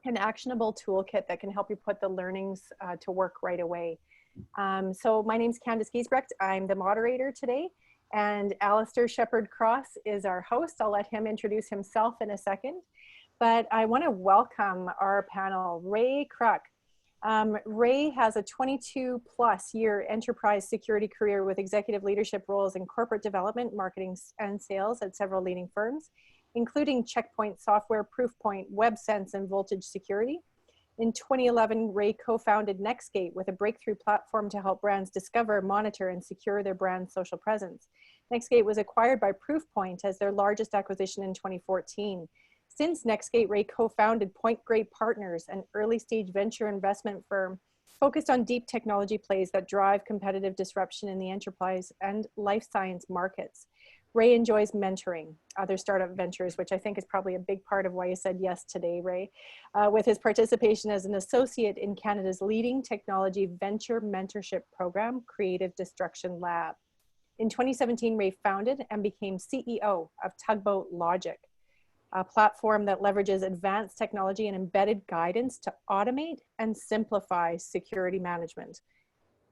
an actionable toolkit that can help you put the learnings to work right away. So my name's Candace Giesbrecht. I'm the moderator today, and Alistair Shepherd-Cross is our host. I'll let him introduce himself in a second, but I want to welcome our panel, Ray Kruck. Ray has a 22+ year enterprise security career with executive leadership roles in corporate development, marketing, and sales at several leading firms, including Checkpoint Software, Proofpoint, WebSense, and Voltage Security. In 2011, Ray co-founded Nextgate with a breakthrough platform to help brands discover, monitor, and secure their brand's social presence. Nextgate was acquired by Proofpoint as their largest acquisition in 2014. Since Nextgate, Ray co-founded Point Grey Partners, an early-stage venture investment firm focused on deep technology plays that drive competitive disruption in the enterprise and life science markets. Ray enjoys mentoring other startup ventures, which I think is probably a big part of why you said yes today, Ray, with his participation as an associate in Canada's leading technology venture mentorship program, Creative Destruction Lab. In 2017, Ray founded and became CEO of Tugboat Logic, a platform that leverages advanced technology and embedded guidance to automate and simplify security management.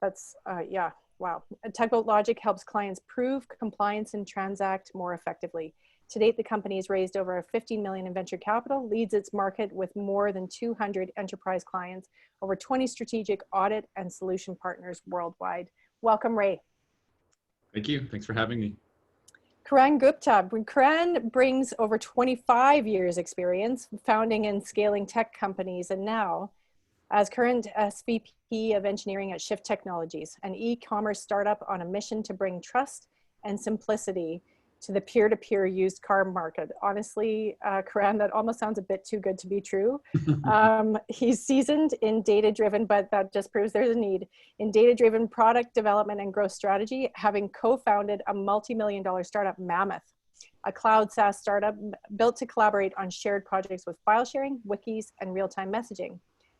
That's, yeah. Wow. Tugboat Logic helps clients prove compliance and transact more effectively. To date, the company has raised over $15 million in venture capital, leads its market with more than 200 enterprise clients, over 20 strategic audit and solution partners worldwide. Welcome, Ray. Thank you. Thanks for having me. Karan Gupta. Karan brings over 25 years experience founding and scaling tech companies, and now as current SVP of Engineering at Shift Technologies, an e-commerce startup on a mission to bring trust and simplicity to the peer-to-peer used car market. Honestly, Karan, that almost sounds a bit too good to be true. He's seasoned in data-driven, but that just proves there's a need, in data-driven product development and growth strategy, having co-founded a multi-million-dollar startup, Mammoth, a cloud SaaS startup built to collaborate on shared projects with file sharing, wikis, and real-time messaging.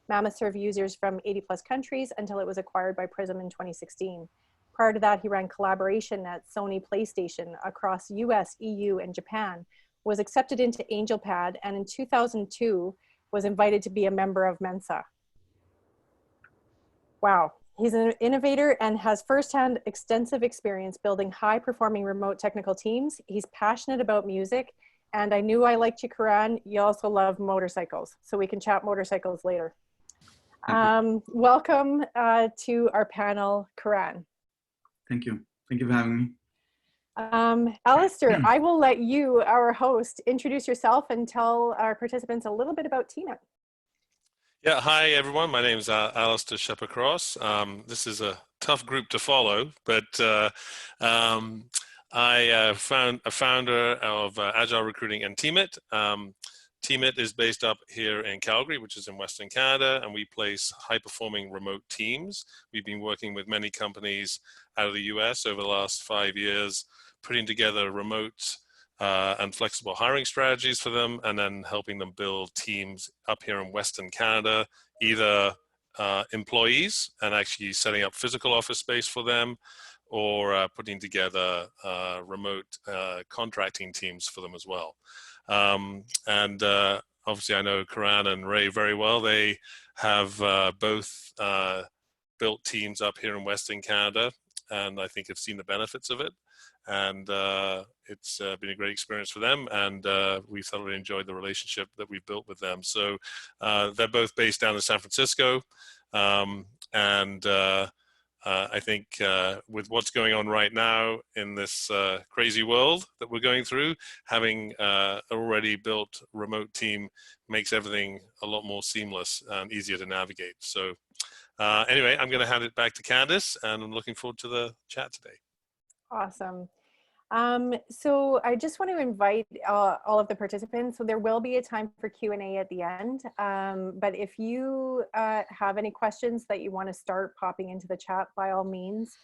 Mammoth served users from 80+ countries until it was acquired by Prism in 2016. Prior to that, he ran collaboration at Sony PlayStation across US, EU, and Japan, was accepted into AngelPad, and in 2002 was invited to be a member of Mensa. Wow. He's an innovator and has firsthand extensive experience building high-performing remote technical teams. He's passionate about music, and I knew I liked you, Karan. You also love motorcycles, so we can chat motorcycles later. Welcome to our panel, Karan. Thank you. Thank you for having me. Alistair, I will let you, our host, introduce yourself and tell our participants a little bit about Teamit. Yeah, hi everyone. My name is Alistair Shepherd-Cross. This is a tough group to follow, but I found a founder of Agile Recruiting and Teamit. Teamit is based up here in Calgary, which is in Western Canada, and we place high-performing remote teams. We've been working with many companies out of the US over the last 5 years, putting together remote and flexible hiring strategies for them, and then helping them build teams up here in Western Canada, either employees and actually setting up physical office space for them, or putting together remote contracting teams for them as well. Obviously I know Karan and Ray very well. They have both built teams up here in Western Canada, and I think have seen the benefits of it. And it's been a great experience for them, and we've thoroughly enjoyed the relationship that we've built with them. So they're both based down in San Francisco, I think with what's going on right now in this crazy world that we're going through, having an already built remote team makes everything a lot more seamless and easier to navigate. So anyway, I'm going to hand it back to Candace, and I'm looking forward to the chat today. Awesome. So I just want to invite all of the participants. So there will be a time for Q&A at the end. But if you have any questions that you want to start popping into the chat, by all means,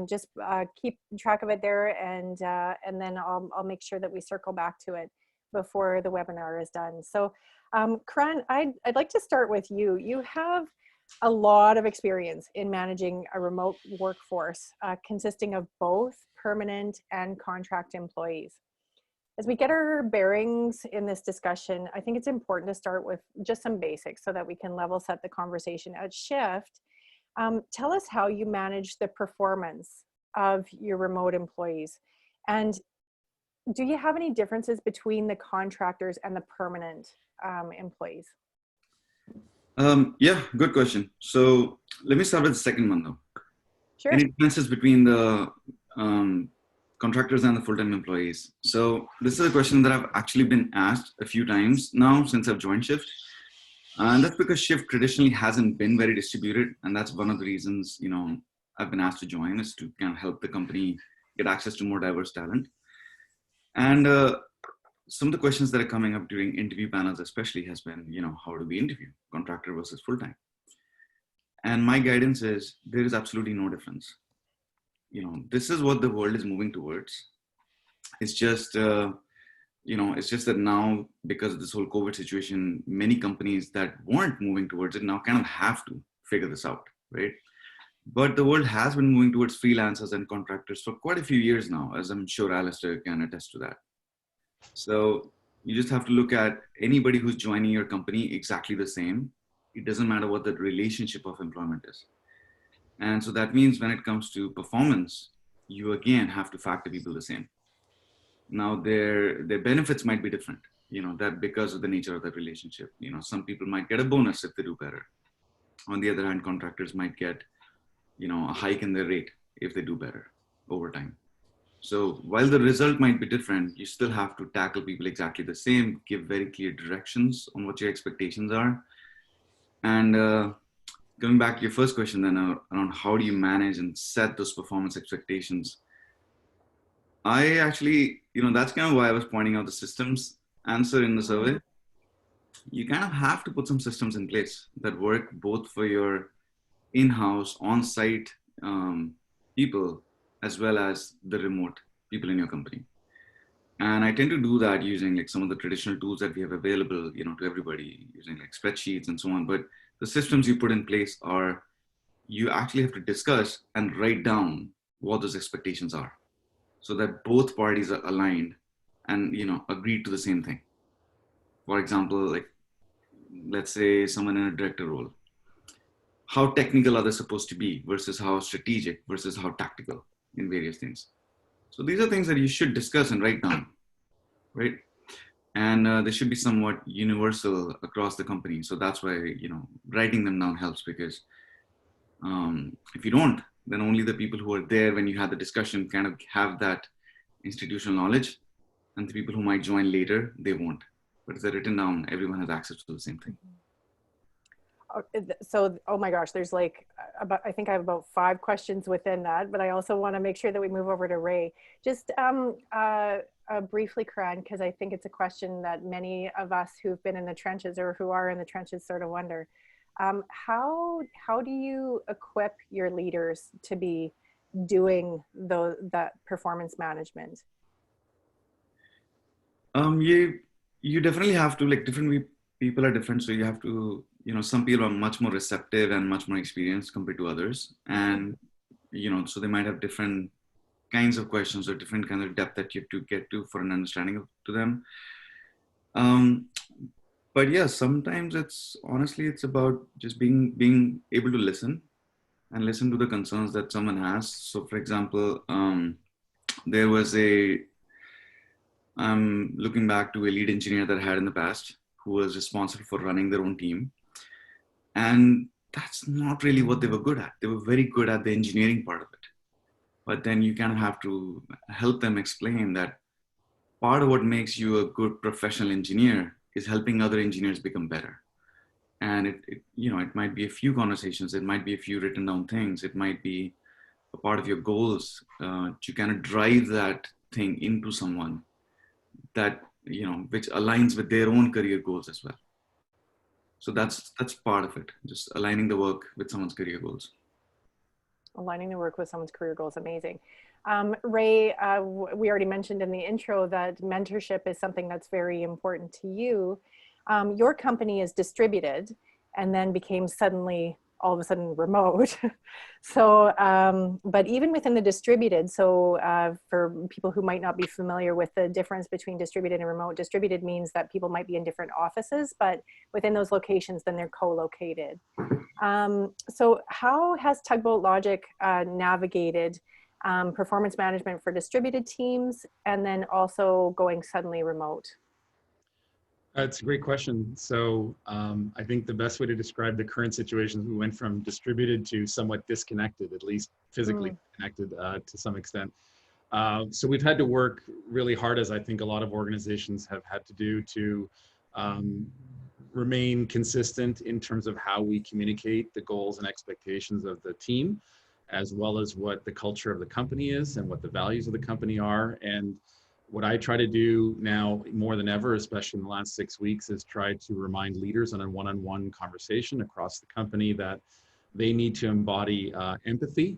just keep track of it there, and then I'll make sure that we circle back to it before the webinar is done. So Karan, I'd like to start with you. You have a lot of experience in managing a remote workforce consisting of both permanent and contract employees. As we get our bearings in this discussion, I think it's important to start with just some basics so that we can level set the conversation. At Shift, tell us how you manage the performance of your remote employees. And do you have any differences between the contractors and the permanent employees? Yeah, good question. So let me start with the second one though. Sure. Any differences between the contractors and the full-time employees? So this is a question that I've actually been asked a few times now since I've joined Shift. And that's because Shift traditionally hasn't been very distributed. And that's one of the reasons, I've been asked to join, is to kind of help the company get access to more diverse talent. And some of the questions that are coming up during interview panels especially has been, how do we interview contractor versus full-time? And my guidance is there is absolutely no difference. This is what the world is moving towards. It's just, it's just that now, because of this whole COVID situation, many companies that weren't moving towards it now kind of have to figure this out, right? But the world has been moving towards freelancers and contractors for quite a few years now, as I'm sure Alistair can attest to that. So you just have to look at anybody who's joining your company exactly the same. It doesn't matter what the relationship of employment is. And so that means when it comes to performance, you again have to factor people the same. Now their benefits might be different, that because of the nature of that relationship. Some people might get a bonus if they do better. On the other hand, contractors might get, a hike in their rate if they do better over time. So while the result might be different, you still have to tackle people exactly the same, give very clear directions on what your expectations are. And going back to your first question then around how do you manage and set those performance expectations? I actually, that's kind of why I was pointing out the systems answer in the survey. You kind of have to put some systems in place that work both for your in-house, on-site people, as well as the remote people in your company. And I tend to do that using like some of the traditional tools that we have available, to everybody, using like spreadsheets and so on. But the systems you put in place are, you actually have to discuss and write down what those expectations are so that both parties are aligned and, agreed to the same thing. For example, like, let's say someone in a director role, how technical are they supposed to be versus how strategic versus how tactical in various things. So these are things that you should discuss and write down, right? And they should be somewhat universal across the company. So that's why, writing them down helps, because if you don't, then only the people who are there when you had the discussion kind of have that institutional knowledge, and the people who might join later, they won't. But if they're written down, everyone has access to the same thing. So, oh my gosh, there's like I think I have about 5 questions within that, but I also want to make sure that we move over to Ray. Just briefly, Karan, because I think it's a question that many of us who've been in the trenches or who are in the trenches sort of wonder. How do you equip your leaders to be doing that performance management? You definitely have to, like, different people are different, so you have to, some people are much more receptive and much more experienced compared to others, and so they might have different kinds of questions or different kinds of depth that you have to get to for an understanding to them. But yeah, sometimes it's about just being able to listen and listen to the concerns that someone has. So for example, there was I'm looking back to a lead engineer that I had in the past who was responsible for running their own team. And that's not really what they were good at. They were very good at the engineering part of it. But then you kind of have to help them explain that part of what makes you a good professional engineer is helping other engineers become better. And it might be a few conversations, it might be a few written down things, it might be a part of your goals to kind of drive that thing into someone that, which aligns with their own career goals as well. So that's part of it, just aligning the work with someone's career goals. Aligning the work with someone's career goals, amazing. Ray, we already mentioned in the intro that mentorship is something that's very important to you. Your company is distributed and then became suddenly all of a sudden remote. So, but even within the distributed, so for people who might not be familiar with the difference between distributed and remote, distributed means that people might be in different offices, but within those locations, then they're co-located. So how has Tugboat Logic navigated performance management for distributed teams and then also going suddenly remote? That's a great question. So I think the best way to describe the current situation is we went from distributed to somewhat disconnected, at least physically connected to some extent. So we've had to work really hard, as I think a lot of organizations have had to do, to remain consistent in terms of how we communicate the goals and expectations of the team, as well as what the culture of the company is and what the values of the company are. And what I try to do now more than ever, especially in the last 6 weeks, is try to remind leaders on a one-on-one conversation across the company that they need to embody empathy.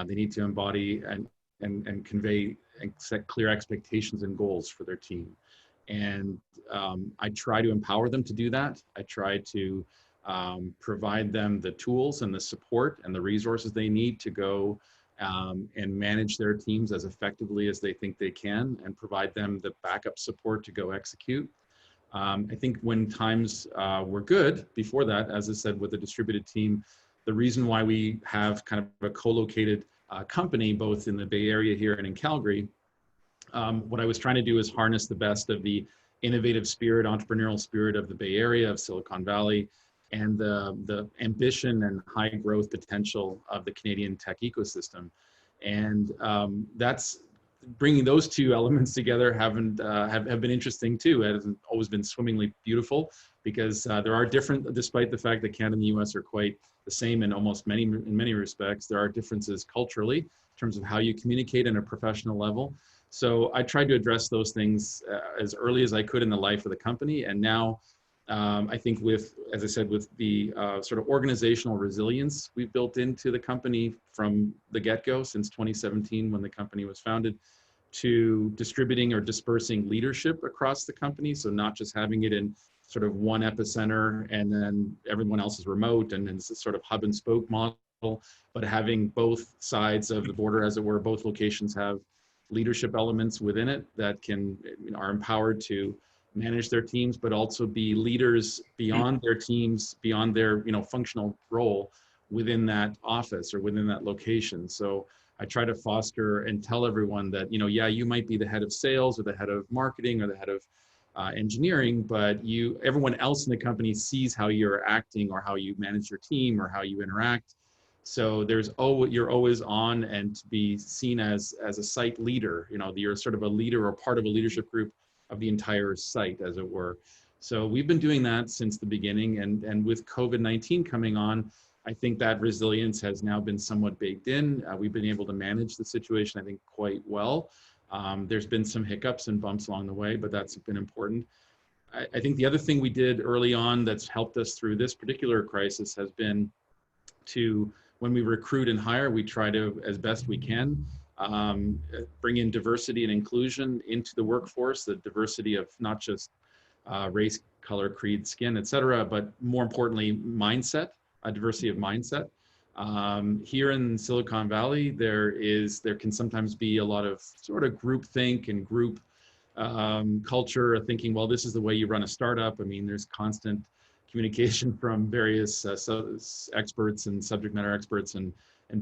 They need to embody and convey and set clear expectations and goals for their team. And I try to empower them to do that. I try to provide them the tools and the support and the resources they need to go and manage their teams as effectively as they think they can, and provide them the backup support to go execute. I think when times were good before that, as I said, with the distributed team, the reason why we have kind of a co-located company, both in the Bay Area here and in Calgary, what I was trying to do is harness the best of the innovative spirit, entrepreneurial spirit of the Bay Area, of Silicon Valley, and the ambition and high growth potential of the Canadian tech ecosystem. And that's bringing those two elements together have been interesting too. It hasn't always been swimmingly beautiful, because there are different, despite the fact that Canada and the US are quite the same in many respects, there are differences culturally in terms of how you communicate on a professional level. So I tried to address those things as early as I could in the life of the company. And now I think with, as I said, with the sort of organizational resilience we've built into the company from the get-go since 2017, when the company was founded, to distributing or dispersing leadership across the company. So not just having it in sort of one epicenter and then everyone else is remote and it's a sort of hub and spoke model, but having both sides of the border, as it were, both locations have leadership elements within it that can, are empowered to manage their teams, but also be leaders beyond their teams, beyond their functional role within that office or within that location. So I try to foster and tell everyone that, yeah, you might be the head of sales or the head of marketing or the head of engineering, but everyone else in the company sees how you're acting or how you manage your team or how you interact. So you're always on, and to be seen as a site leader, you're sort of a leader or part of a leadership group of the entire site, as it were. So we've been doing that since the beginning, and with COVID-19 coming on, I think that resilience has now been somewhat baked in. We've been able to manage the situation, I think, quite well. There's been some hiccups and bumps along the way, but that's been important. I think the other thing we did early on that's helped us through this particular crisis has been to, when we recruit and hire, we try to, as best we can, bring in diversity and inclusion into the workforce, the diversity of not just race, color, creed, skin, et cetera, but more importantly, mindset, a diversity of mindset. Here in Silicon Valley, there can sometimes be a lot of sort of group think and group culture, thinking, well, this is the way you run a startup. I mean, there's constant communication from various experts and subject matter experts and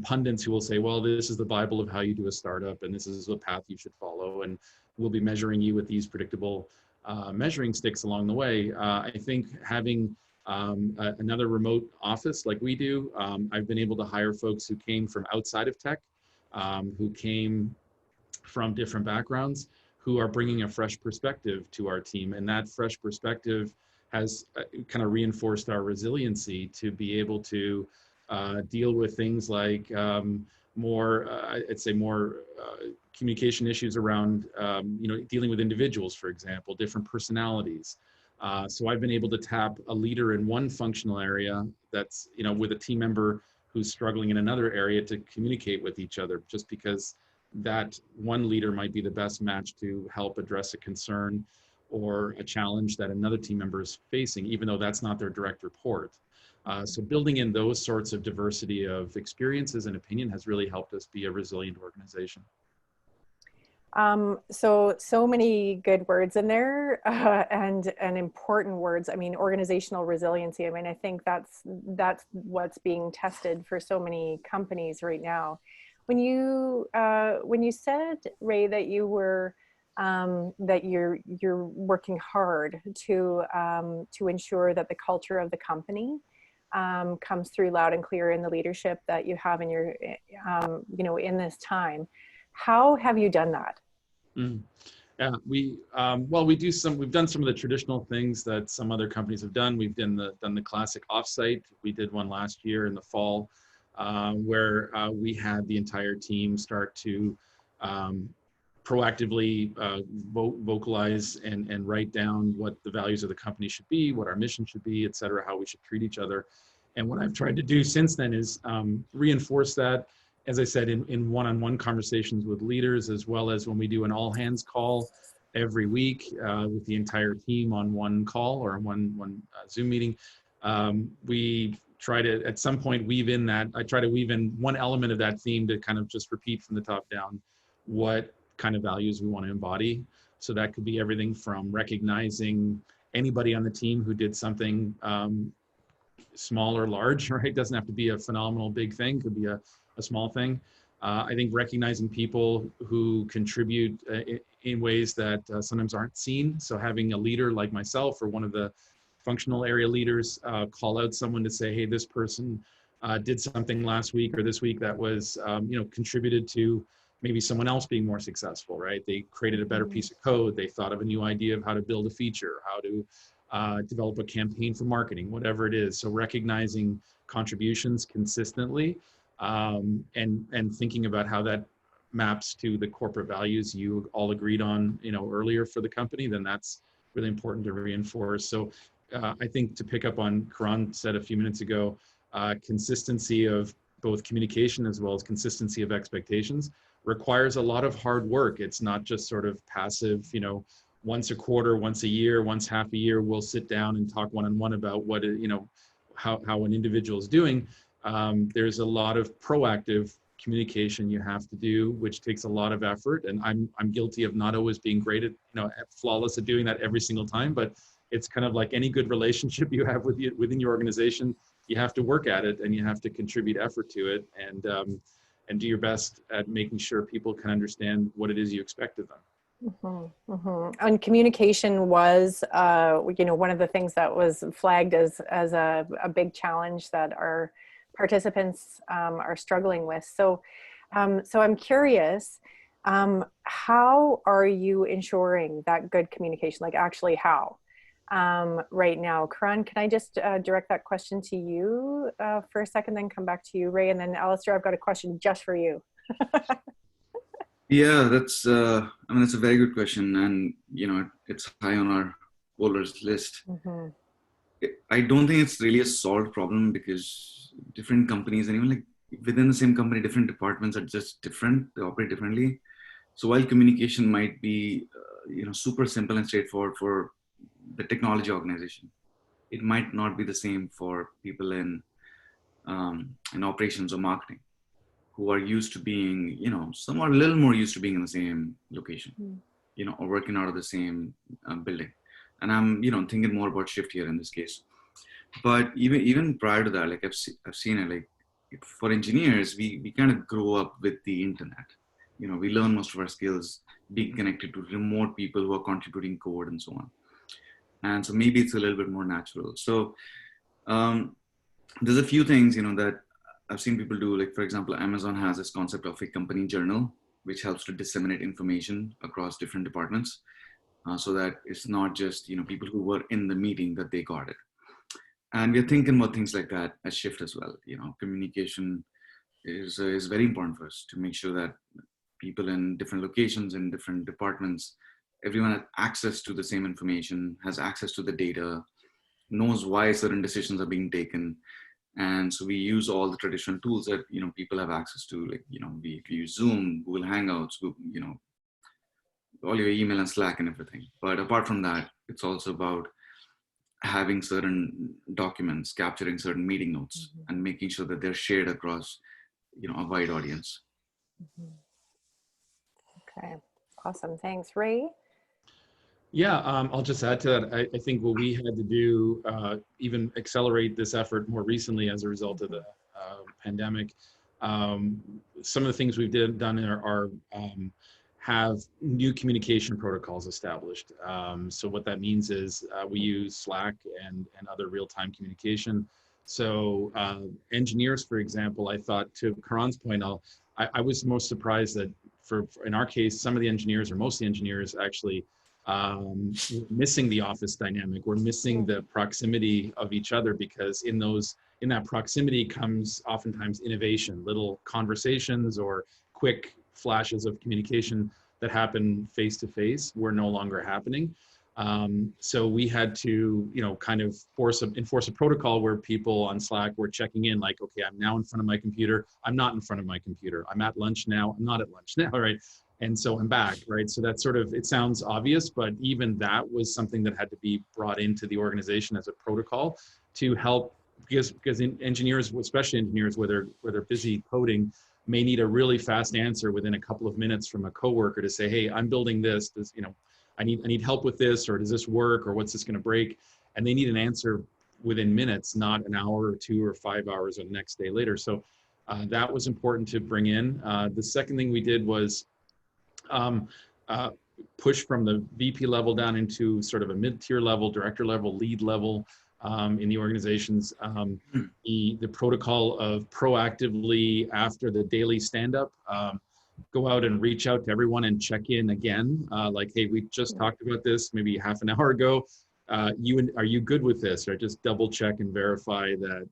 pundits who will say, well, this is the Bible of how you do a startup, and this is the path you should follow, and we'll be measuring you with these predictable measuring sticks along the way. I think having another remote office like we do, I've been able to hire folks who came from outside of tech, who came from different backgrounds, who are bringing a fresh perspective to our team, and that fresh perspective has kind of reinforced our resiliency to be able to deal with things like more communication issues around, dealing with individuals, for example, different personalities. So I've been able to tap a leader in one functional area that's, with a team member who's struggling in another area to communicate with each other, just because that one leader might be the best match to help address a concern or a challenge that another team member is facing, even though that's not their direct report. So building in those sorts of diversity of experiences and opinion has really helped us be a resilient organization. So many good words in there, and important words. I mean, organizational resiliency. I mean, I think that's what's being tested for so many companies right now. When you said, Ray, that you were that you're working hard to ensure that the culture of the company comes through loud and clear in the leadership that you have in your in this time. How have you done that? Yeah, we've done some of the traditional things that some other companies have done. We've done the classic offsite. We did one last year in the fall, where we had the entire team start to proactively vocalize and write down what the values of the company should be, what our mission should be, et cetera, how we should treat each other. And what I've tried to do since then is reinforce that, as I said, in one-on-one conversations with leaders, as well as when we do an all-hands call every week with the entire team on one call or one Zoom meeting. We try to, at some point, I try to weave in one element of that theme to kind of just repeat from the top down what kind of values we want to embody. So that could be everything from recognizing anybody on the team who did something small or large, right? It doesn't have to be a phenomenal big thing, could be a small thing. I think recognizing people who contribute in ways that sometimes aren't seen. So having a leader like myself or one of the functional area leaders call out someone to say, hey, this person did something last week or this week that was, contributed to maybe someone else being more successful, right? They created a better piece of code. They thought of a new idea of how to build a feature, how to develop a campaign for marketing, whatever it is. So recognizing contributions consistently and thinking about how that maps to the corporate values you all agreed on, earlier for the company, then that's really important to reinforce. So I think to pick up on Karan said a few minutes ago, consistency of both communication as well as consistency of expectations requires a lot of hard work. It's not just sort of passive, once a quarter, once a year, once half a year, we'll sit down and talk one-on-one about what, how an individual is doing. There's a lot of proactive communication you have to do, which takes a lot of effort. And I'm guilty of not always being great at, flawless at doing that every single time, but it's kind of like any good relationship you have within your organization, you have to work at it and you have to contribute effort to it and do your best at making sure people can understand what it is you expect of them. Mm-hmm, mm-hmm. And communication was, one of the things that was flagged as a big challenge that our participants are struggling with. So I'm curious, how are you ensuring that good communication? Like actually how? Right now, Karan, can I just direct that question to you for a second, then come back to you, Ray, and then Alistair, I've got a question just for you. Yeah, that's a very good question, and it's high on our goalers list. Mm-hmm. I don't think it's really a solved problem because different companies and even like within the same company, different departments are just different. They operate differently. So while communication might be super simple and straightforward for the technology organization, it might not be the same for people in operations or marketing, who are used to being, some are a little more used to being in the same location, or working out of the same building. And I'm, thinking more about shift here in this case. But even prior to that, like I've seen it, like for engineers, we kind of grow up with the internet. We learn most of our skills being connected to remote people who are contributing code and so on. And so maybe it's a little bit more natural. So there's a few things, that I've seen people do. Like, for example, Amazon has this concept of a company journal, which helps to disseminate information across different departments. So that it's not just, people who were in the meeting that they got it. And we're thinking about things like that at Shift as well. Communication is very important for us to make sure that people in different locations, in different departments, everyone has access to the same information, has access to the data, knows why certain decisions are being taken. And so we use all the traditional tools that, people have access to, like, we use Zoom, Google Hangouts, all your email and Slack and everything. But apart from that, it's also about having certain documents, capturing certain meeting notes, and making sure that they're shared across, a wide audience. Okay, awesome. Thanks, Ray. Yeah, I'll just add to that. I think what we had to do, even accelerate this effort more recently as a result of the pandemic. Some of the things we've done are have new communication protocols established. So what that means is we use Slack and other real-time communication. So engineers, for example, I thought, to Karan's point, I was most surprised that in our case, some of the engineers, or most of the engineers, actually missing the office dynamic. We're missing the proximity of each other, because in that proximity comes oftentimes innovation, little conversations or quick flashes of communication that happen face to face were no longer happening. So we had to, kind of enforce a protocol where people on Slack were checking in, like, okay, I'm now in front of my computer. I'm not in front of my computer. I'm at lunch now. I'm not at lunch now, right? And so I'm back, right? So that's it sounds obvious, but even that was something that had to be brought into the organization as a protocol to help, because engineers, especially engineers, where they're busy coding, may need a really fast answer within a couple of minutes from a coworker to say, hey, I'm building this, I need help with this, or does this work, or what's this going to break? And they need an answer within minutes, not an hour or 2 or 5 hours or the next day later. So that was important to bring in. The second thing we did was push from the VP level down into sort of a mid-tier level, director level, lead level in the organizations. The protocol of proactively, after the daily stand-up, go out and reach out to everyone and check in again. Like, hey, we just talked about this maybe half an hour ago. Are you good with this? Or just double check and verify that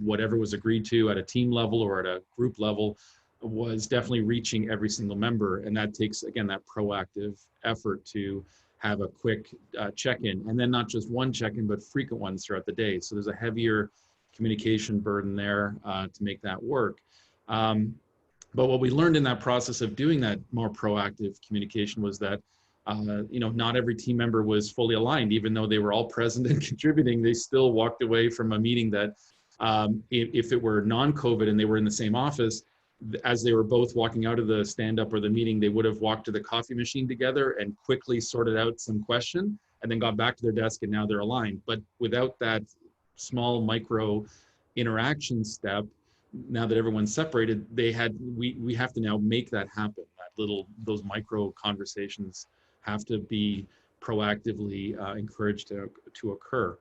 whatever was agreed to at a team level or at a group level was definitely reaching every single member. And that takes, again, that proactive effort to have a quick check-in, and then not just one check-in, but frequent ones throughout the day. So there's a heavier communication burden there to make that work. But what we learned in that process of doing that more proactive communication was that, not every team member was fully aligned. Even though they were all present and contributing, they still walked away from a meeting that if it were non-COVID and they were in the same office, as they were both walking out of the stand-up or the meeting, they would have walked to the coffee machine together and quickly sorted out some question and then got back to their desk, and now they're aligned. But without that small micro interaction step, now that everyone's separated, we have to now make that happen. Those micro conversations have to be proactively encouraged to occur.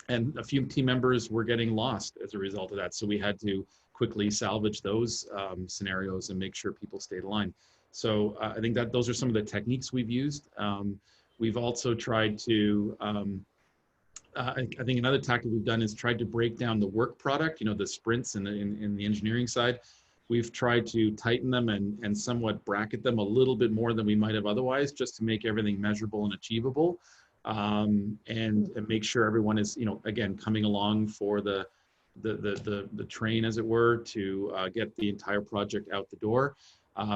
And a few team members were getting lost as a result of that. So we had to quickly salvage those scenarios and make sure people stayed aligned. So I think that those are some of the techniques we've used. We've also tried to, I think another tactic we've done is tried to break down the work product, the sprints in the engineering side. We've tried to tighten them and somewhat bracket them a little bit more than we might have otherwise, just to make everything measurable and achievable, and make sure everyone is, again, coming along for the train, as it were, to get the entire project out the door.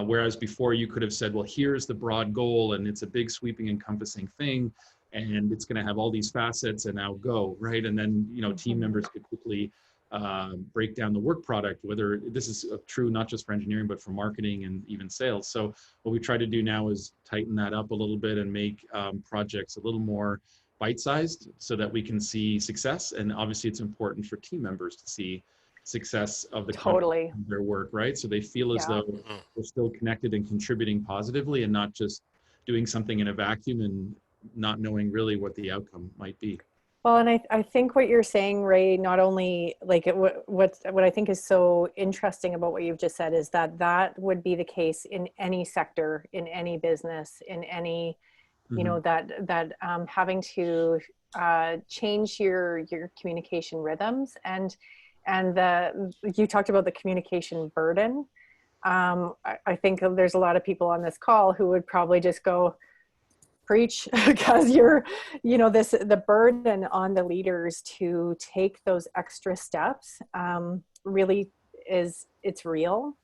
Whereas before you could have said, well, here's the broad goal, and it's a big sweeping encompassing thing, and it's going to have all these facets, and now go, right? And then, team members could quickly break down the work product, whether this is true not just for engineering, but for marketing and even sales. So what we try to do now is tighten that up a little bit and make projects a little more bite-sized so that we can see success. And obviously it's important for team members to see success of their work, right? So they feel as though they're still connected and contributing positively, and not just doing something in a vacuum and not knowing really what the outcome might be. Well, and I think what you're saying, Ray, not only like what I think is so interesting about what you've just said is that would be the case in any sector, in any business, in any, that having to change your communication rhythms, and you talked about the communication burden. I think there's a lot of people on this call who would probably just go, preach, because the burden on the leaders to take those extra steps really it's real,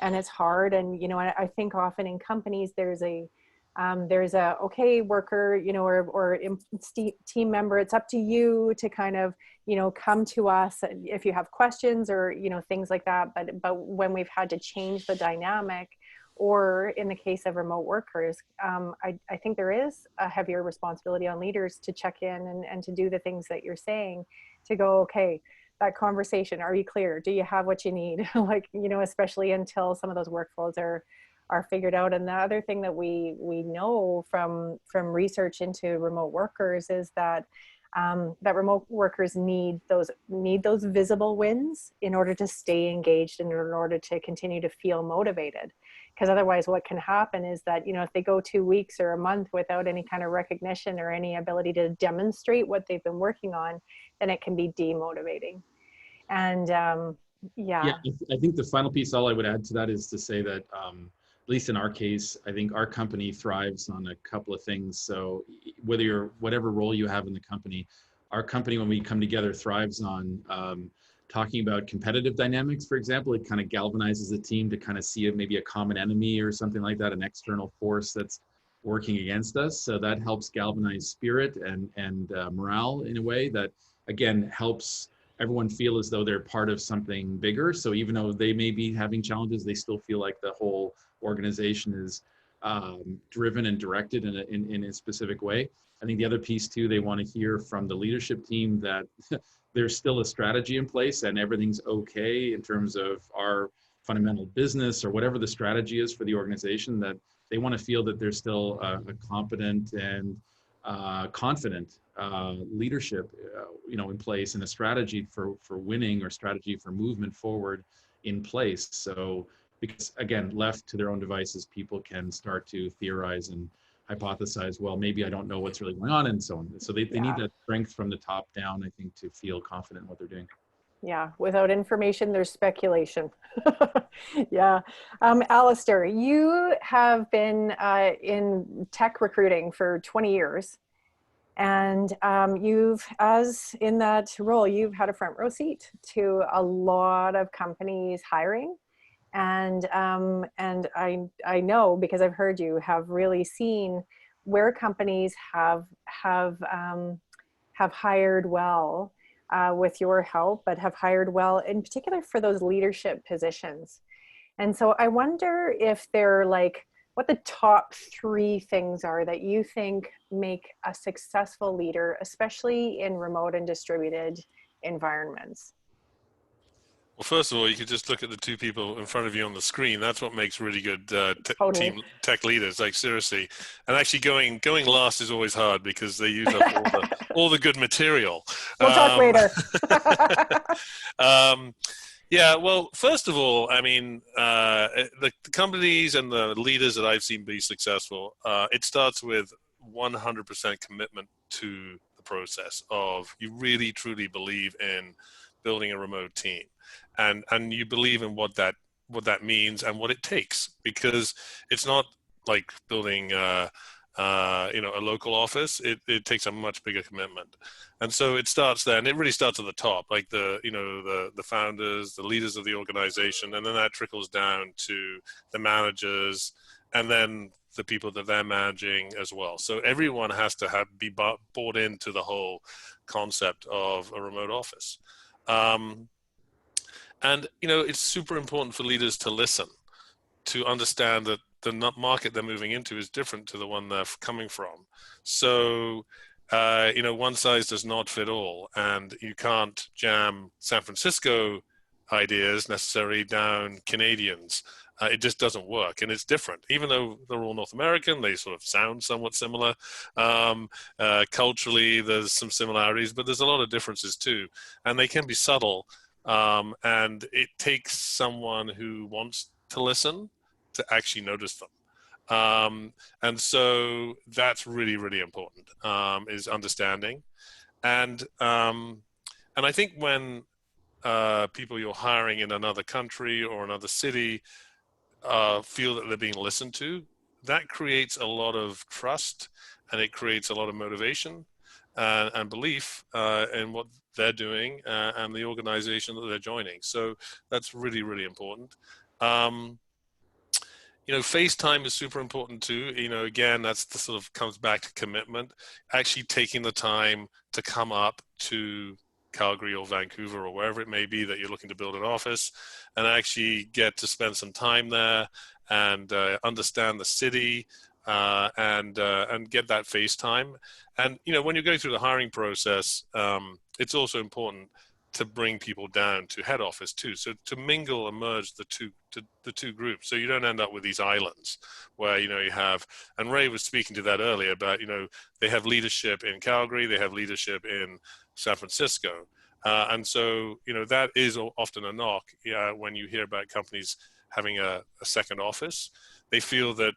and it's hard. And I think often in companies there's a There's a, okay, worker, you know, or team member, it's up to you to kind of, you know, come to us if you have questions or, you know, things like that. But when we've had to change the dynamic, or in the case of remote workers, I think there is a heavier responsibility on leaders to check in and to do the things that you're saying, to go, okay, that conversation, are you clear? Do you have what you need? Like, you know, especially until some of those workflows are figured out. And the other thing that we know from research into remote workers is that that remote workers need those visible wins in order to stay engaged and in order to continue to feel motivated. Because otherwise what can happen is that, you know, if they go 2 weeks or a month without any kind of recognition or any ability to demonstrate what they've been working on, then it can be demotivating. And yeah, I think the final piece, all I would add to that is to say that at least in our case, I think our company thrives on a couple of things. So whatever role you have in the company, our company, when we come together, thrives on talking about competitive dynamics. For example, it kind of galvanizes the team to kind of see maybe a common enemy or something like that, an external force that's working against us. So that helps galvanize spirit and morale in a way that, again, helps everyone feel as though they're part of something bigger. So even though they may be having challenges, they still feel like the whole organization is driven and directed in a specific way. I think the other piece too, they want to hear from the leadership team that there's still a strategy in place and everything's okay in terms of our fundamental business or whatever the strategy is for the organization, that they want to feel that there's still a competent and confident leadership, you know, in place, and a strategy for winning or strategy for movement forward in place. So, because again, left to their own devices, people can start to theorize and hypothesize, well, maybe I don't know what's really going on, and so on. So they need that strength from the top down, I think, to feel confident in what they're doing. Yeah, without information, there's speculation. Yeah. Alistair, you have been in tech recruiting for 20 years. And as in that role, you've had a front row seat to a lot of companies hiring. And I know, because I've heard you, have really seen where companies have hired well with your help, but have hired well in particular for those leadership positions. And so I wonder if they're like, what the top 3 things are that you think make a successful leader, especially in remote and distributed environments. Well, first of all, you could just look at the 2 people in front of you on the screen. That's what makes really good Totally. team tech leaders, like seriously. And actually going last is always hard because they use up all the good material. We'll talk later. Yeah, well, first of all, I mean, the companies and the leaders that I've seen be successful, it starts with 100% commitment to the process of, you really truly believe in building a remote team, and you believe in what that means and what it takes, because it's not like building a local office. It takes a much bigger commitment. And so it starts there, and it really starts at the top, like the founders, the leaders of the organization, and then that trickles down to the managers, and then the people that they're managing as well. So everyone has to be bought into the whole concept of a remote office. And, it's super important for leaders to listen, to understand that the market they're moving into is different to the one they're coming from. So, one size does not fit all, and you can't jam San Francisco ideas necessarily down Canadians. It just doesn't work, and it's different. Even though they're all North American, they sort of sound somewhat similar. Culturally, there's some similarities, but there's a lot of differences too, and they can be subtle. And it takes someone who wants to listen to actually notice them. And so that's really, really important, is understanding. And I think when people you're hiring in another country or another city feel that they're being listened to, that creates a lot of trust, and it creates a lot of motivation and belief in what they're doing and the organization that they're joining. So that's really, really important. FaceTime is super important too. Again, that's the sort of comes back to commitment, actually taking the time to come up to Calgary or Vancouver or wherever it may be that you're looking to build an office, and actually get to spend some time there and understand the city, and get that FaceTime. And when you're going through the hiring process, it's also important to bring people down to head office too, so to mingle and merge the two groups, so you don't end up with these islands where you have, and Ray was speaking to that earlier about they have leadership in Calgary, they have leadership in San Francisco, and so that is often a knock when you hear about companies having a second office. They feel that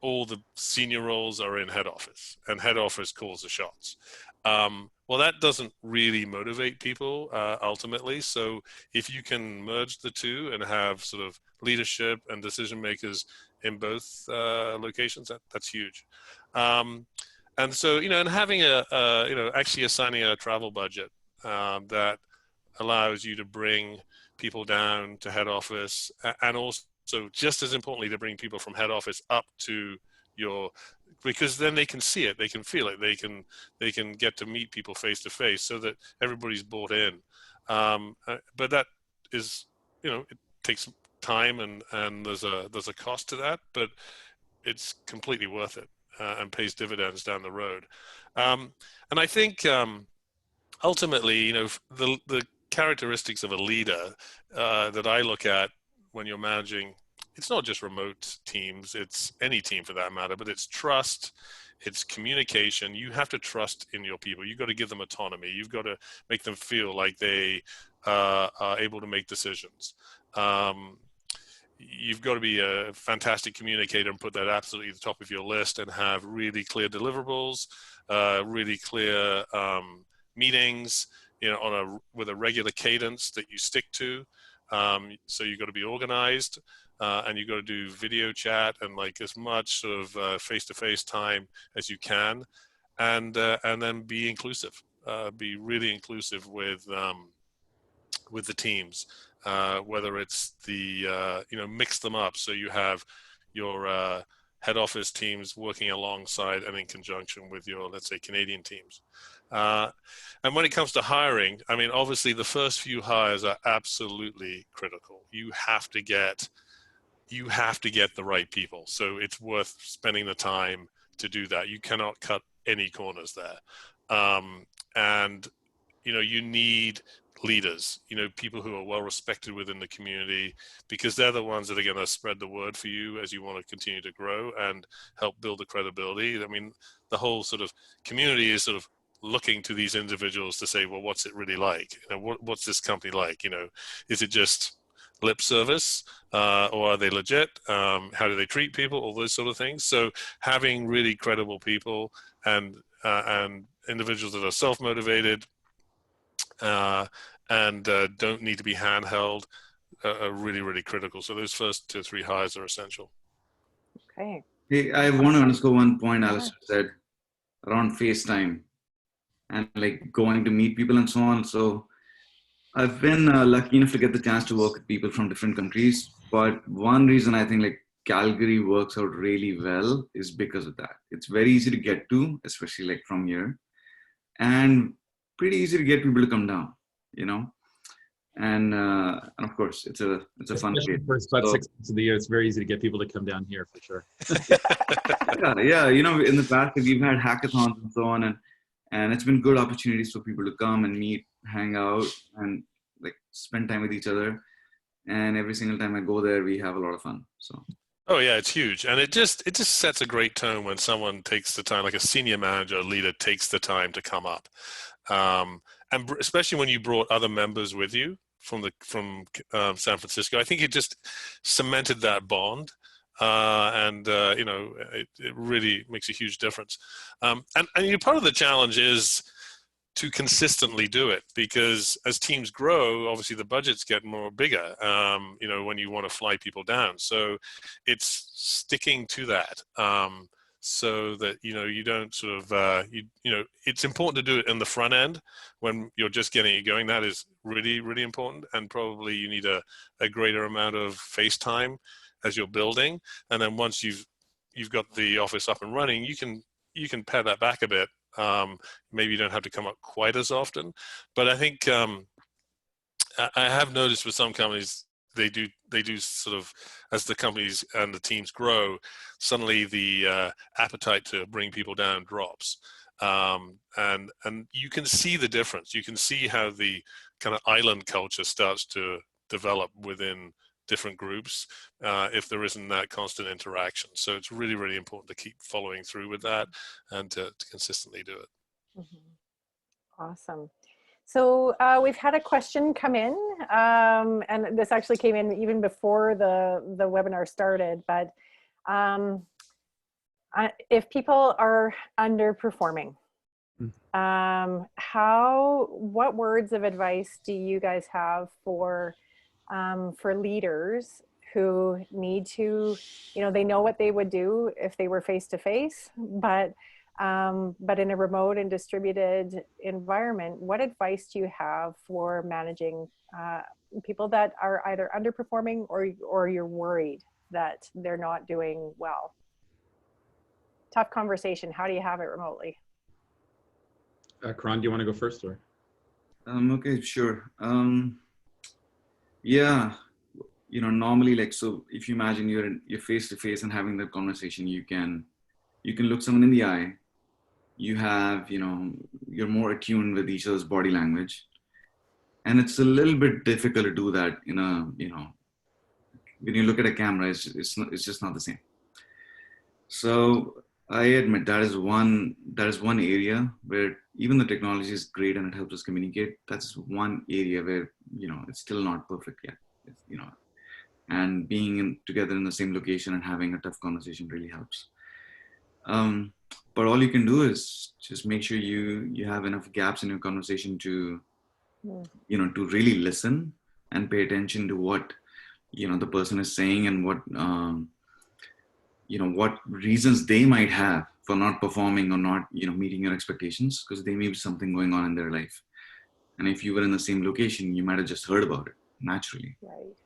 all the senior roles are in head office, and head office calls the shots. Well, that doesn't really motivate people ultimately. So if you can merge the two and have sort of leadership and decision makers in both locations, that's huge. And so, and having actually assigning a travel budget that allows you to bring people down to head office, and also just as importantly to bring people from head office up to because then they can see it, they can feel it, they can get to meet people face to face, so that everybody's bought in. But that is, it takes time, and there's a cost to that, but it's completely worth it, and pays dividends down the road. And I think ultimately, the characteristics of a leader that I look at when you're managing, it's not just remote teams, it's any team for that matter, but it's trust, it's communication. You have to trust in your people. You've got to give them autonomy. You've got to make them feel like they are able to make decisions. You've got to be a fantastic communicator and put that absolutely at the top of your list, and have really clear deliverables, really clear meetings, with a regular cadence that you stick to. So you've got to be organized, and you've got to do video chat and like as much sort of face-to-face time as you can, and then be inclusive, be really inclusive with the teams, whether it's the mix them up, so you have your head office teams working alongside and in conjunction with your, let's say, Canadian teams. And when it comes to hiring, I mean, obviously the first few hires are absolutely critical. You have to get the right people. So it's worth spending the time to do that. You cannot cut any corners there. And, you need leaders, people who are well respected within the community, because they're the ones that are going to spread the word for you as you want to continue to grow and help build the credibility. I mean, the whole sort of community is sort of looking to these individuals to say, well, what's it really like? What's this company like? Is it just lip service, or are they legit? How do they treat people? All those sort of things. So having really credible people and individuals that are self-motivated and don't need to be handheld are really, really critical. So those first 2 or 3 hires are essential. Okay. Hey, I want to underscore one point Alistair said around FaceTime and like going to meet people and so on. So I've been lucky enough to get the chance to work with people from different countries. But one reason I think like Calgary works out really well is because of that. It's very easy to get to, especially like from here, and pretty easy to get people to come down, and of course it's a fun place. First about 6 months of the year, it's very easy to get people to come down here for sure. yeah. In the past we've had hackathons and so on, and it's been good opportunities for people to come and meet, hang out, and like spend time with each other. And every single time I go there, we have a lot of fun. So. Oh yeah, it's huge, and it just sets a great tone when someone takes the time, like a senior manager, leader takes the time to come up, and especially when you brought other members with you from San Francisco. I think it just cemented that bond, and it really makes a huge difference. And part of the challenge is to consistently do it, because as teams grow, obviously the budgets get bigger, when you want to fly people down. So it's sticking to that, so that, you don't sort of, it's important to do it in the front end when you're just getting it going. That is really, really important. And probably you need a greater amount of face time as you're building. And then once you've got the office up and running, you can pare that back a bit. Maybe you don't have to come up quite as often, but I think I have noticed with some companies, they do sort of, as the companies and the teams grow, suddenly the appetite to bring people down drops. And you can see the difference. You can see how the kind of island culture starts to develop within different groups if there isn't that constant interaction. So it's really, really important to keep following through with that and to consistently do it. Mm-hmm. Awesome. So we've had a question come in, and this actually came in even before the webinar started, but if people are underperforming, what words of advice do you guys have for leaders who need to, they know what they would do if they were face to face, but in a remote and distributed environment, what advice do you have for managing people that are either underperforming or you're worried that they're not doing well? Tough conversation. How do you have it remotely? Karan, do you want to go first, or? Okay, sure. Yeah, normally, so if you imagine you're face to face and having that conversation, you can look someone in the eye. You have, you're more attuned with each other's body language, and it's a little bit difficult to do that in a, when you look at a camera, it's just not the same. So I admit that is one area where even the technology is great and it helps us communicate. That's one area where, it's still not perfect yet, and being together in the same location and having a tough conversation really helps. But all you can do is just make sure you have enough gaps in your conversation to, to really listen and pay attention to what, the person is saying and what, what reasons they might have for not performing or not, meeting your expectations, because there may be something going on in their life. And if you were in the same location, you might have just heard about it naturally. Right.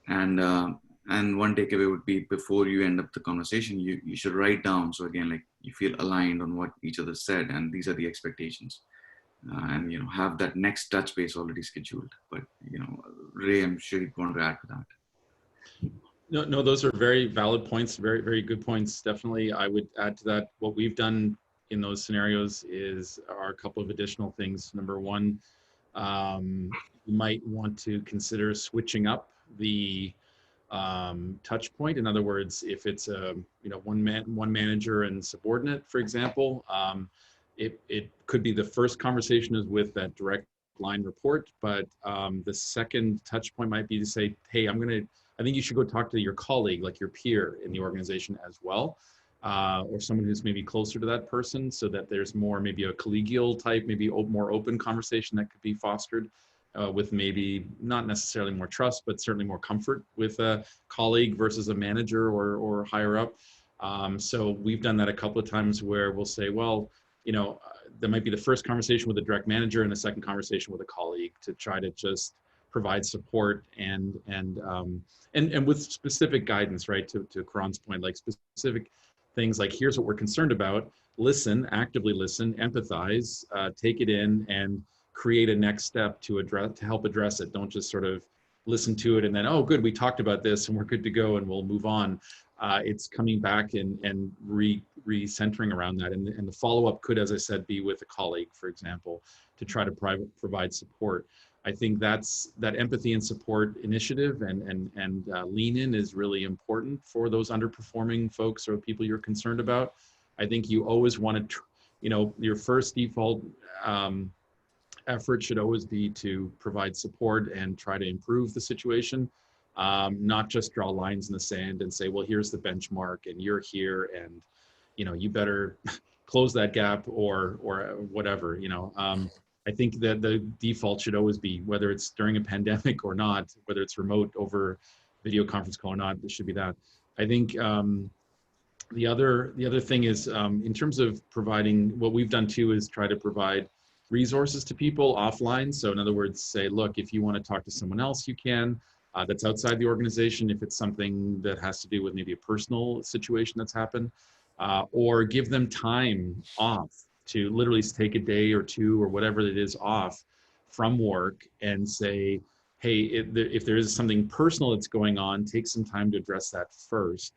And one takeaway would be, before you end up the conversation, you should write down. So again, like, you feel aligned on what each other said, and these are the expectations, and have that next touch base already scheduled. But Ray, I'm sure you'd want to add to that. No, those are very valid points. Very, very good points. Definitely, I would add to that. What we've done in those scenarios are a couple of additional things. Number one, you might want to consider switching up the touch point. In other words, if it's a one manager and subordinate, for example, it could be the first conversation is with that direct line report, but the second touch point might be to say, hey, I think you should go talk to your colleague, like your peer in the organization as well, or someone who's maybe closer to that person, so that there's more, maybe a collegial type, maybe more open conversation that could be fostered. With maybe not necessarily more trust, but certainly more comfort with a colleague versus a manager or higher up. So we've done that a couple of times where we'll say, well, there might be the first conversation with a direct manager and a second conversation with a colleague to try to just provide support and with specific guidance, right? To Karan's point, like specific things like, here's what we're concerned about. Listen, actively listen, empathize, take it in, and create a next step to help address it. Don't just sort of listen to it and then, oh, good, we talked about this and we're good to go and we'll move on. It's coming back and re-centering around that. And the follow-up could, as I said, be with a colleague, for example, to try to provide support. I think that empathy and support initiative and lean in is really important for those underperforming folks or people you're concerned about. I think you always want to, your first default effort should always be to provide support and try to improve the situation, not just draw lines in the sand and say, well, here's the benchmark and you're here and you better close that gap or whatever. I think that the default should always be, whether it's during a pandemic or not, whether it's remote over video conference call or not, there should be that. I think the other thing is, in terms of providing, what we've done too is try to provide resources to people offline. So in other words, say, look, if you want to talk to someone else, you can. that's outside the organization, if it's something that has to do with maybe a personal situation that's happened, or give them time off to literally take a day or two or whatever it is off from work and say, hey, if there is something personal that's going on, take some time to address that first,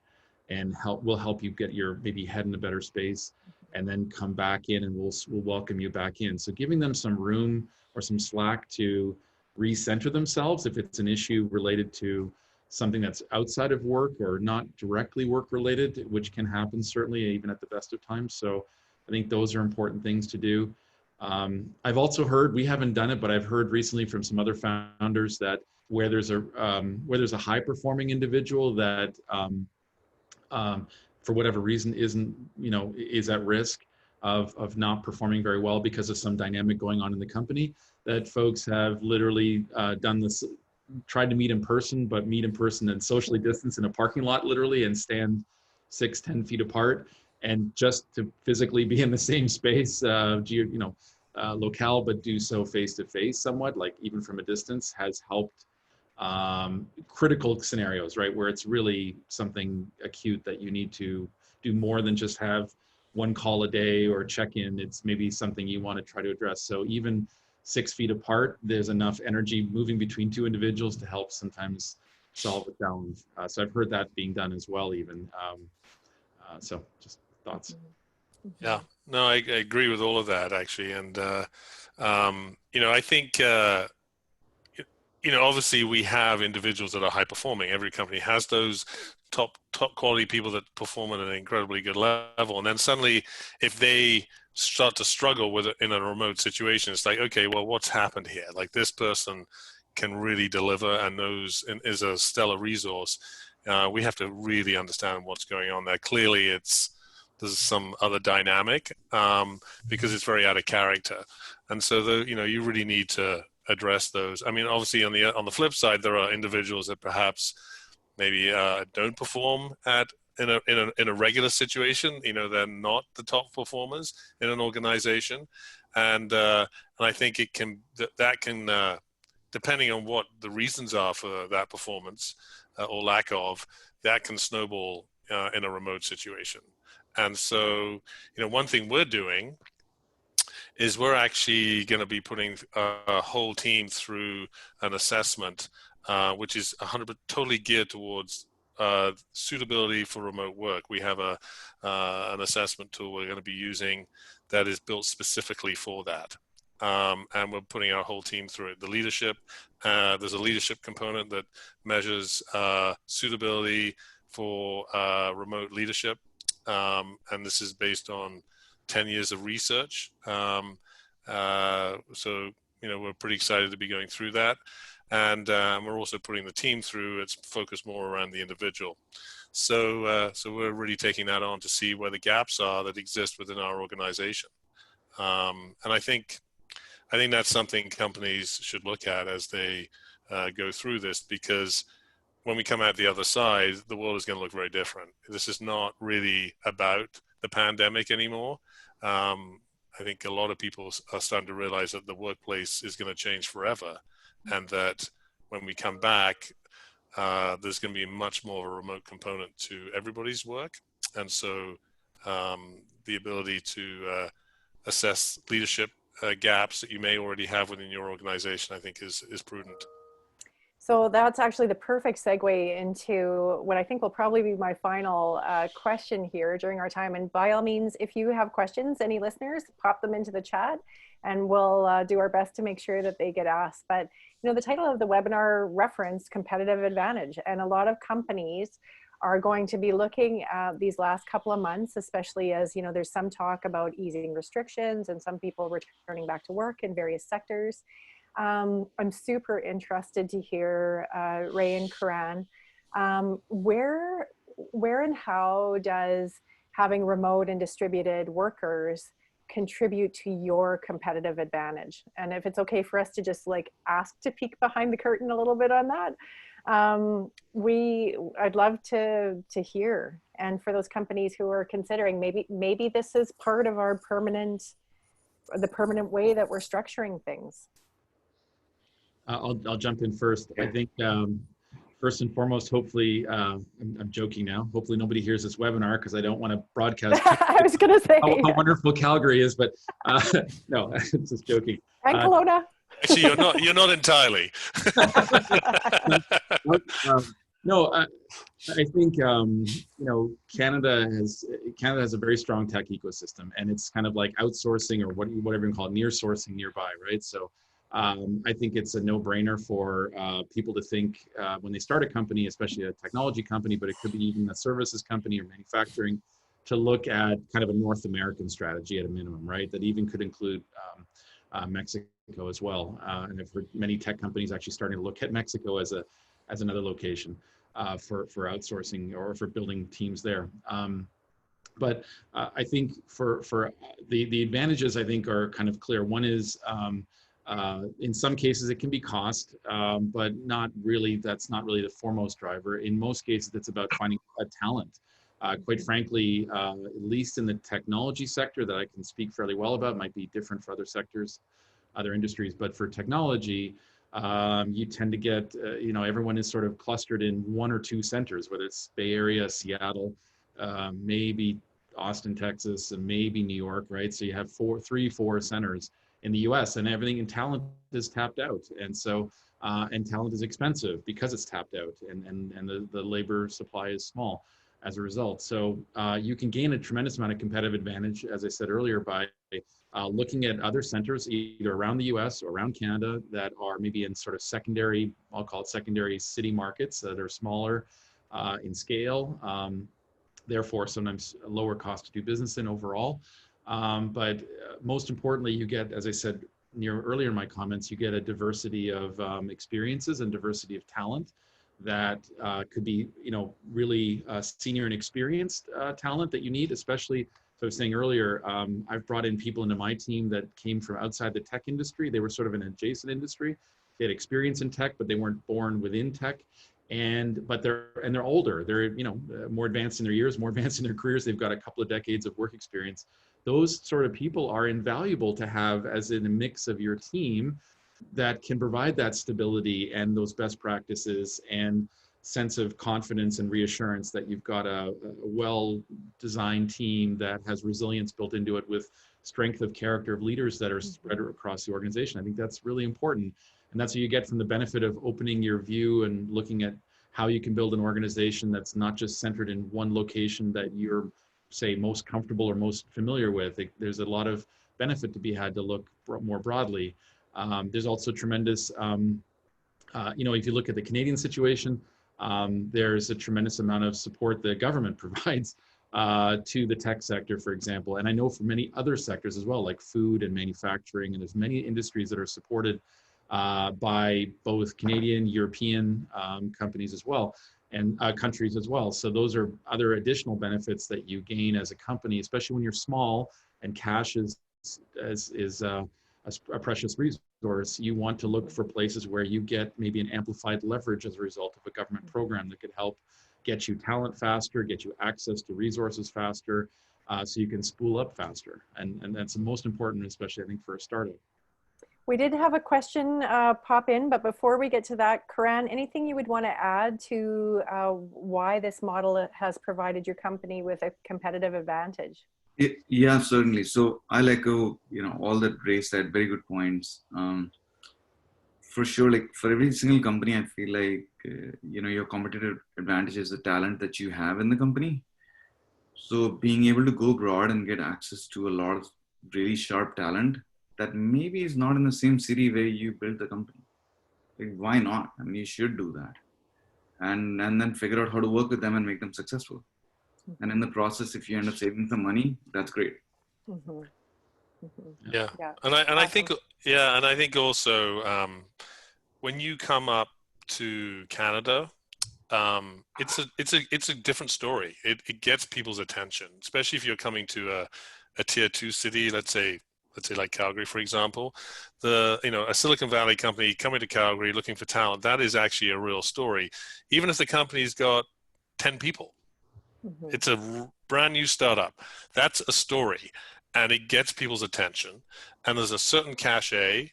and we'll help you get your maybe head in a better space, and then come back in and we'll welcome you back in. So giving them some room or some slack to recenter themselves if it's an issue related to something that's outside of work or not directly work related, which can happen certainly even at the best of times. So I think those are important things to do. I've also heard, we haven't done it, but I've heard recently from some other founders that where there's a high performing individual that for whatever reason is at risk of not performing very well because of some dynamic going on in the company, that folks have literally done this, tried to meet in person, but meet in person and socially distance in a parking lot literally and stand 6-10 feet apart, and just to physically be in the same space, locale, but do so face to face somewhat, like even from a distance, has helped critical scenarios, right, where it's really something acute that you need to do more than just have one call a day or check in. It's maybe something you want to try to address. So even 6 feet apart, there's enough energy moving between two individuals to help sometimes solve a challenge. So I've heard that being done as well even. So just thoughts. Yeah, no, I agree with all of that actually. And, I think, obviously we have individuals that are high performing. Every company has those top quality people that perform at an incredibly good level. And then suddenly if they start to struggle with it in a remote situation, it's like, okay, well, what's happened here? Like, this person can really deliver and knows and is a stellar resource. We have to really understand what's going on there. Clearly there's some other dynamic because it's very out of character. And so you really need to address those. I mean, obviously on the flip side, there are individuals that perhaps maybe don't perform in a regular situation. They're not the top performers in an organization, and I think it can that can depending on what the reasons are for that performance or lack of, that can snowball in a remote situation. And so, one thing we're doing is we're actually going to be putting a whole team through an assessment, which is totally geared towards suitability for remote work. We have an assessment tool we're going to be using that is built specifically for that. And we're putting our whole team through it. The leadership, there's a leadership component that measures suitability for remote leadership. And this is based on 10 years of research. So, we're pretty excited to be going through that. And we're also putting the team through, it's focused more around the individual. So we're really taking that on to see where the gaps are that exist within our organization. And I think that's something companies should look at as they go through this, because when we come out the other side, the world is going to look very different. This is not really about the pandemic anymore. I think a lot of people are starting to realize that the workplace is going to change forever, and that when we come back, there's going to be much more of a remote component to everybody's work. And so the ability to assess leadership gaps that you may already have within your organization, I think is prudent. So that's actually the perfect segue into what I think will probably be my final question here during our time. And by all means, if you have questions, any listeners, pop them into the chat and we'll do our best to make sure that they get asked. But, the title of the webinar referenced competitive advantage, and a lot of companies are going to be looking at these last couple of months, especially as, there's some talk about easing restrictions and some people returning back to work in various sectors. I'm super interested to hear, Ray and Karan, where and how does having remote and distributed workers contribute to your competitive advantage? And if it's okay for us to just ask to peek behind the curtain a little bit on that, I'd love to hear. And for those companies who are considering, maybe this is part of the permanent way that we're structuring things. I'll jump in first. I think first and foremost, hopefully, I'm joking now. Hopefully nobody hears this webinar because I don't want to broadcast I was going to say how wonderful Calgary is, but no, just joking. And Kelowna. Actually, you're not entirely. No, I think Canada has a very strong tech ecosystem, and it's kind of like outsourcing or whatever you call it, near sourcing nearby, right? So I think it's a no-brainer for people to think when they start a company, especially a technology company, but it could be even a services company or manufacturing, to look at kind of a North American strategy at a minimum, right? That even could include Mexico as well. And I've heard many tech companies actually starting to look at Mexico as another location for outsourcing or for building teams there. But I think for the advantages, I think, are kind of clear. One is in some cases it can be cost, but not really. That's not really the foremost driver. In most cases, it's about finding a talent. Quite frankly, at least in the technology sector that I can speak fairly well about, might be different for other sectors, other industries, but for technology, you tend to get, everyone is sort of clustered in one or two centers, whether it's Bay Area, Seattle, maybe Austin, Texas, and maybe New York, right? So you have four centers in the US, and everything in talent is tapped out. And so, and talent is expensive because it's tapped out, and the labor supply is small as a result. So you can gain a tremendous amount of competitive advantage, as I said earlier, by looking at other centers, either around the US or around Canada, that are maybe in sort of secondary, I'll call it secondary city markets that are smaller in scale, therefore sometimes a lower cost to do business in overall. But most importantly, you get, as I said earlier in my comments, you get a diversity of experiences and diversity of talent that could be, really senior and experienced talent that you need, especially. So I was saying earlier, I've brought in people into my team that came from outside the tech industry. They were sort of an adjacent industry. They had experience in tech, but they weren't born within tech. But they're older. They're more advanced in their years, more advanced in their careers. They've got a couple of decades of work experience. Those sort of people are invaluable to have as in a mix of your team that can provide that stability and those best practices and sense of confidence and reassurance that you've got a well-designed team that has resilience built into it with strength of character of leaders that are spread across the organization. I think that's really important. And that's what you get from the benefit of opening your view and looking at how you can build an organization that's not just centered in one location that you're, say, most comfortable or most familiar with. There's a lot of benefit to be had to look more broadly. There's also tremendous, if you look at the Canadian situation, there's a tremendous amount of support the government provides to the tech sector, for example. And I know for many other sectors as well, like food and manufacturing, and there's many industries that are supported by both Canadian, European companies as well, and countries as well. So those are other additional benefits that you gain as a company, especially when you're small and cash is a precious resource. You want to look for places where you get maybe an amplified leverage as a result of a government program that could help get you talent faster, get you access to resources faster, so you can spool up faster. And that's the most important, especially I think for a startup. We did have a question pop in, but before we get to that, Karan, anything you would want to add to why this model has provided your company with a competitive advantage? Yeah, certainly. So I'll echo, all that Ray said, very good points. For sure, like for every single company, I feel like, your competitive advantage is the talent that you have in the company. So being able to go broad and get access to a lot of really sharp talent that maybe is not in the same city where you built the company. Like, why not? I mean, you should do that. And then figure out how to work with them and make them successful. And in the process, if you end up saving some money, that's great. Mm-hmm. Mm-hmm. Yeah. Yeah. And I think also when you come up to Canada, it's a different story. It gets people's attention, especially if you're coming to a tier 2 city, let's say like Calgary, for example. A Silicon Valley company coming to Calgary looking for talent, that is actually a real story. Even if the company's got 10 people. Mm-hmm. It's a brand new startup. That's a story, and it gets people's attention. And there's a certain cachet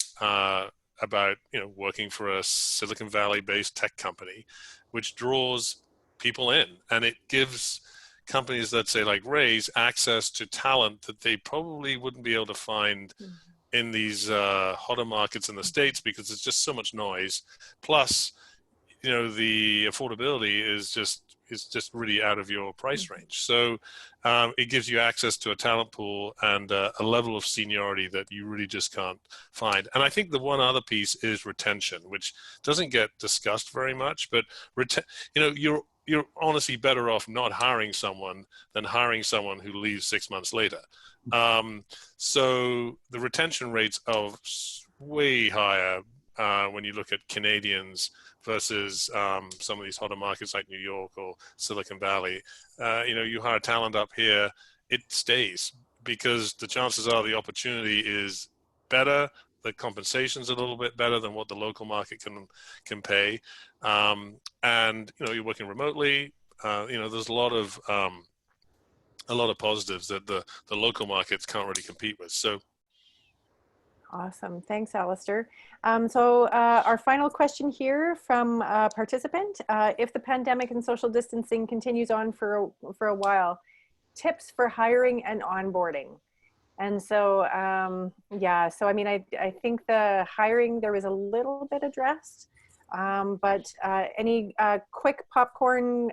about, you know, working for a Silicon Valley based tech company, which draws people in, and it gives companies that say like Ray's access to talent that they probably wouldn't be able to find in these hotter markets in the States, because there's just so much noise. Plus, you know, the affordability is just really out of your price range. So it gives you access to a talent pool and a level of seniority that you really just can't find. And I think the one other piece is retention, which doesn't get discussed very much, but you know, you're honestly better off not hiring someone than hiring someone who leaves 6 months later. So the retention rates are way higher when you look at Canadians versus some of these hotter markets like New York or Silicon Valley. You know, you hire talent up here, it stays, because the chances are the opportunity is better, the compensation's a little bit better than what the local market can pay, and you know, you're working remotely. You know, there's a lot of positives that the local markets can't really compete with. So. Awesome. Thanks, Alistair. So our final question here from a participant, if the pandemic and social distancing continues on for a while, tips for hiring and onboarding. And so, yeah, so I mean, I think the hiring, there was a little bit addressed, but any quick popcorn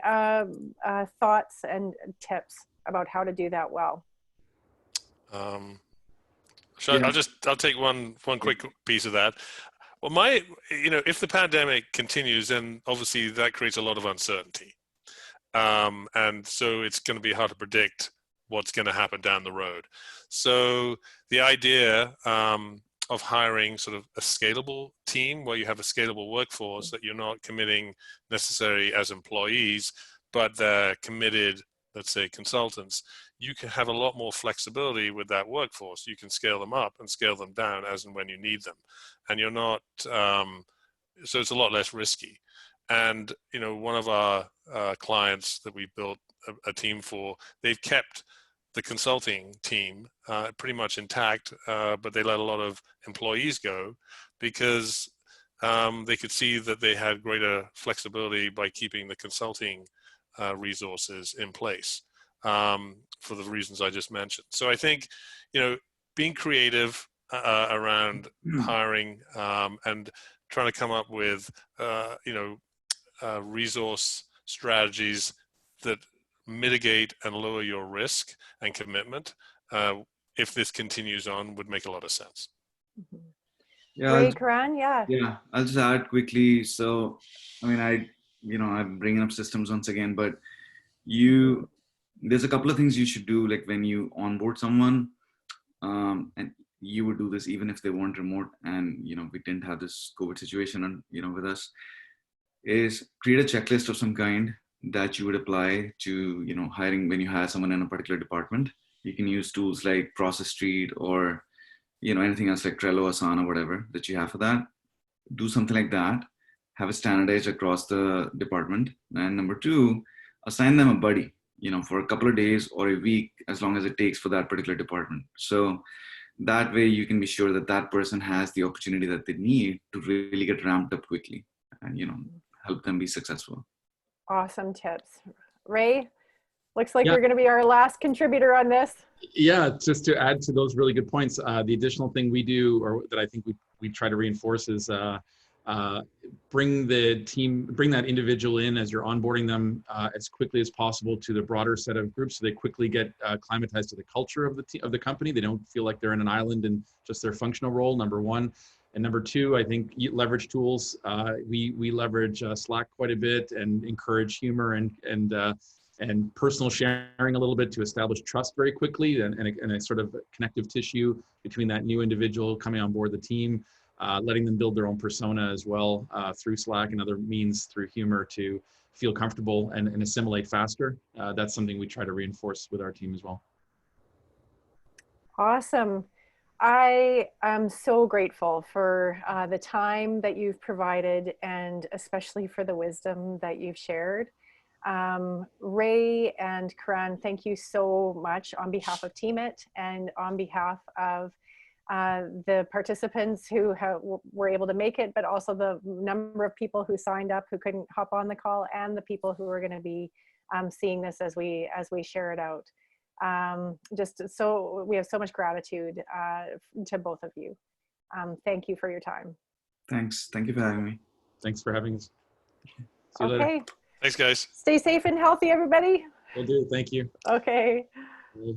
thoughts and tips about how to do that well? I'll take one quick piece of that. Well, you know, if the pandemic continues, then obviously that creates a lot of uncertainty. And so it's going to be hard to predict what's going to happen down the road. So the idea of hiring sort of a scalable team where you have a scalable workforce that you're not committing necessarily as employees, but they're committed, let's say, consultants, you can have a lot more flexibility with that workforce. You can scale them up and scale them down as and when you need them. And you're not, so it's a lot less risky. And, you know, one of our clients that we built a team for, they've kept the consulting team pretty much intact, but they let a lot of employees go because they could see that they had greater flexibility by keeping the consulting resources in place for the reasons I just mentioned. So I think, you know, being creative around hiring and trying to come up with, you know, resource strategies that mitigate and lower your risk and commitment, if this continues on, would make a lot of sense. Yeah, Ray, Karan, yeah. Yeah, I'll just add quickly. So, I mean, I'm bringing up systems once again, but there's a couple of things you should do, like when you onboard someone, and you would do this even if they weren't remote, and, you know, we didn't have this COVID situation, and, you know, with us, is create a checklist of some kind that you would apply to, you know, hiring when you hire someone in a particular department. You can use tools like Process Street or, you know, anything else like Trello, Asana, whatever that you have for that. Do something like that. Have it standardized across the department. And number two, assign them a buddy, you know, for a couple of days or a week, as long as it takes for that particular department. So that way you can be sure that that person has the opportunity that they need to really get ramped up quickly and, you know, help them be successful. Awesome tips. Ray, looks like you're going to be our last contributor on this. Yeah, just to add to those really good points, the additional thing we do, or that I think we try to reinforce, is bring that individual in as you're onboarding them as quickly as possible to the broader set of groups, so they quickly get acclimatized to the culture of the company. They don't feel like they're in an island in just their functional role, number one. And number two, I think leverage tools. We leverage Slack quite a bit and encourage humor and personal sharing a little bit to establish trust very quickly and a sort of connective tissue between that new individual coming on board the team, letting them build their own persona as well through Slack and other means through humor to feel comfortable and assimilate faster. That's something we try to reinforce with our team as well. Awesome. I am so grateful for the time that you've provided, and especially for the wisdom that you've shared. Ray and Karan, thank you so much on behalf of Teamit and on behalf of the participants who were able to make it, but also the number of people who signed up who couldn't hop on the call, and the people who are going to be seeing this as we share it out. Just so we have so much gratitude to both of you. Thank you for your time. Thanks. Thank you for having me. Thanks for having us. See you later. Okay. Thanks, guys. Stay safe and healthy, everybody. Will do. Thank you. Okay. Bye.